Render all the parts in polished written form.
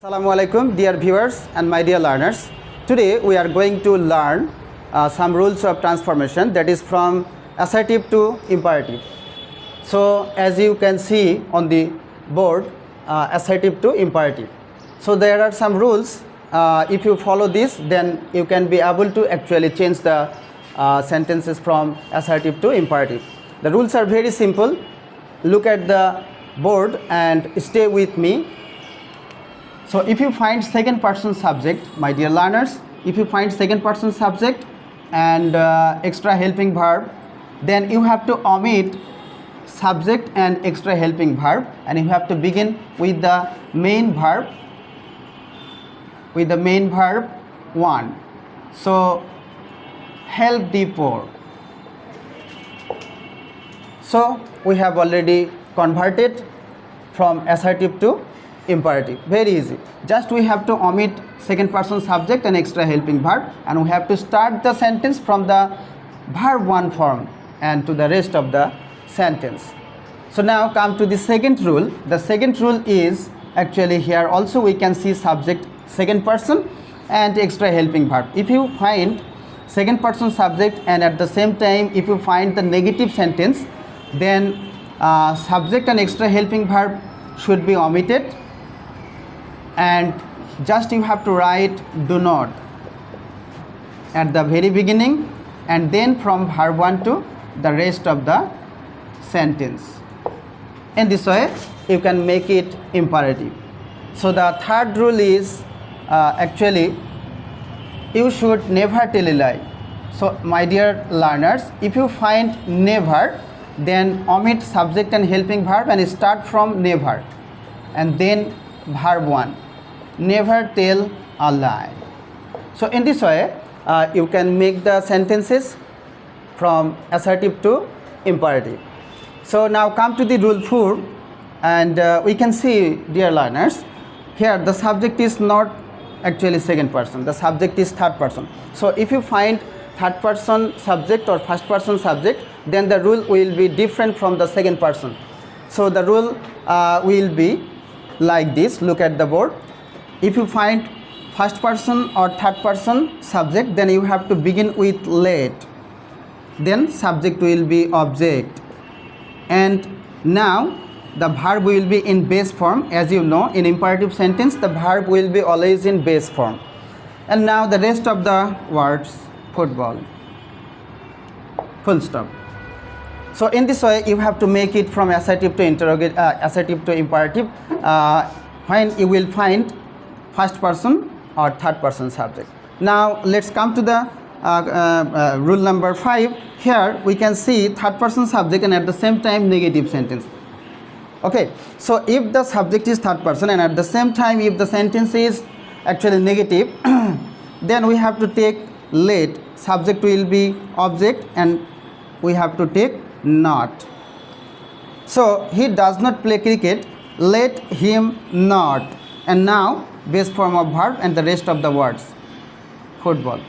Assalamu alaikum, dear viewers and my dear learners. Today we are going to learn some rules of transformation, that is from assertive to imperative. So as you can see on the board, assertive to imperative. So there are some rules. If you follow this, then you can be able to actually change the sentences from assertive to imperative. The rules are very simple. Look at the board and stay with me. So if you find second person subject, my dear learners, if you find second person subject and extra helping verb, then you have to omit subject and extra helping verb, and you have to begin with the main verb, one. So help the poor. So we have already converted from assertive to imperative. Very easy. Just we have to omit second person subject and extra helping verb, and we have to start the sentence from the verb one form and to the rest of the sentence. So now come to the second rule. The second rule is actually here also we can see subject second person and extra helping verb. If you find second person subject and at the same time if you find the negative sentence, then subject and extra helping verb should be omitted, and just you have to write do not at the very beginning, and then from verb 1 to the rest of the sentence. In this way you can make it imperative. So the third rule is actually you should never tell a lie. So my dear learners, if you find never, then omit subject and helping verb and start from never and then verb 1. Never tell a lie. So in this way you can make the sentences from assertive to imperative. So now come to the rule 4, and we can see, dear learners, here the subject is not actually second person, the subject is third person. So if you find third person subject or first person subject, then the rule will be different from the second person. So the rule will be like this. Look at the board. If you find first person or third person subject, then you have to begin with let, then subject will be object, and now the verb will be in base form. As you know, in imperative sentence the verb will be always in base form, and now the rest of the words football, full stop. So in this way you have to make it from assertive to assertive to imperative when you will find first person or third person subject. Now let's come to the rule number 5. Here we can see third person subject and at the same time negative sentence. Okay, so if the subject is third person and at the same time if the sentence is actually negative, then we have to take let, subject will be object, and we have to take not. So he does not play cricket, let him not, and now base form of verb and the rest of the words football.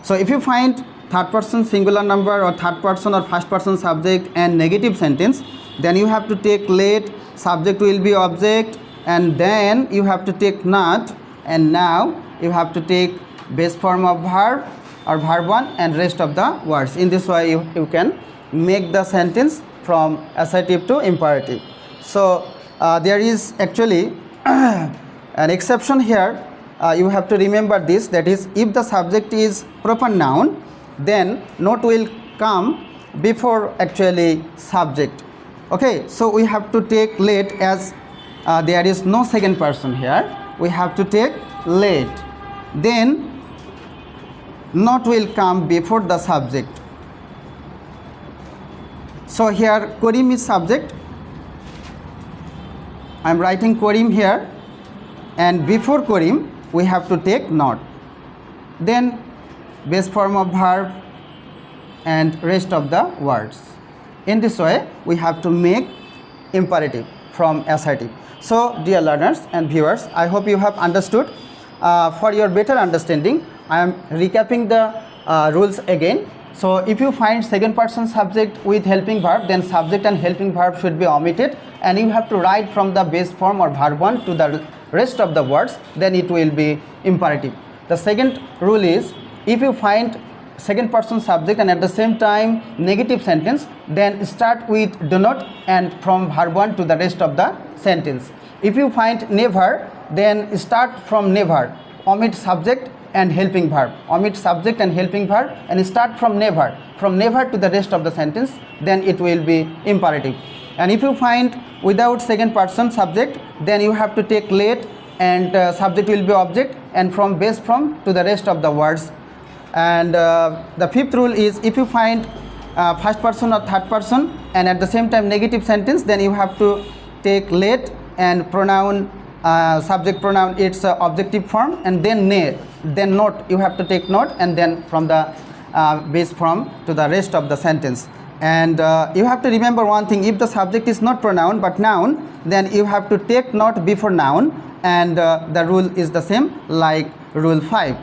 So if you find third person singular number or third person or first person subject and negative sentence, then you have to take let, subject will be object, and then you have to take not, and now you have to take base form of verb or verb 1 and rest of the words. In this way you can make the sentence from assertive to imperative. So there is actually an exception here. You have to remember this, that is, if the subject is proper noun, then not will come before actually subject. Okay, so we have to take let, as there is no second person here, we have to take let, then not will come before the subject. So here Karim is subject, I am writing Karim here, and before Karim we have to take not, then base form of verb and rest of the words. In this way we have to make imperative from assertive. So dear learners and viewers, I hope you have understood. For your better understanding, I am recapping the rules again. So if you find second person subject with helping verb, then subject and helping verb should be omitted, and you have to write from the base form or verb 1 to the rest of the words, then it will be imperative. The second rule is, if you find second person subject and at the same time negative sentence, then start with do not and from verb 1 to the rest of the sentence. If you find never, then start from never, omit subject and helping verb, omit subject and helping verb, and start from never to the rest of the sentence, then it will be imperative. And if you find without second person subject, then you have to take let, and subject will be object, and from base from to the rest of the words. And the fifth rule is, if you find first person or third person and at the same time negative sentence, then you have to take let and pronoun, subject pronoun, its objective form, and then ne, then not, you have to take not, and then from the base form to the rest of the sentence. And you have to remember one thing: if the subject is not pronoun but noun, then you have to take not before noun, and the rule is the same like rule 5.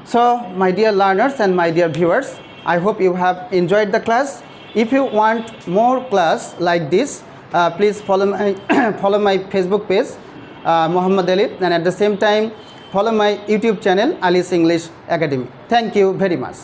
So my dear learners and my dear viewers, I hope you have enjoyed the class. If you want more class like this, please follow my follow my Facebook page, Muhammad Ali, and at the same time follow my YouTube channel, Ali's English Academy. Thank you very much.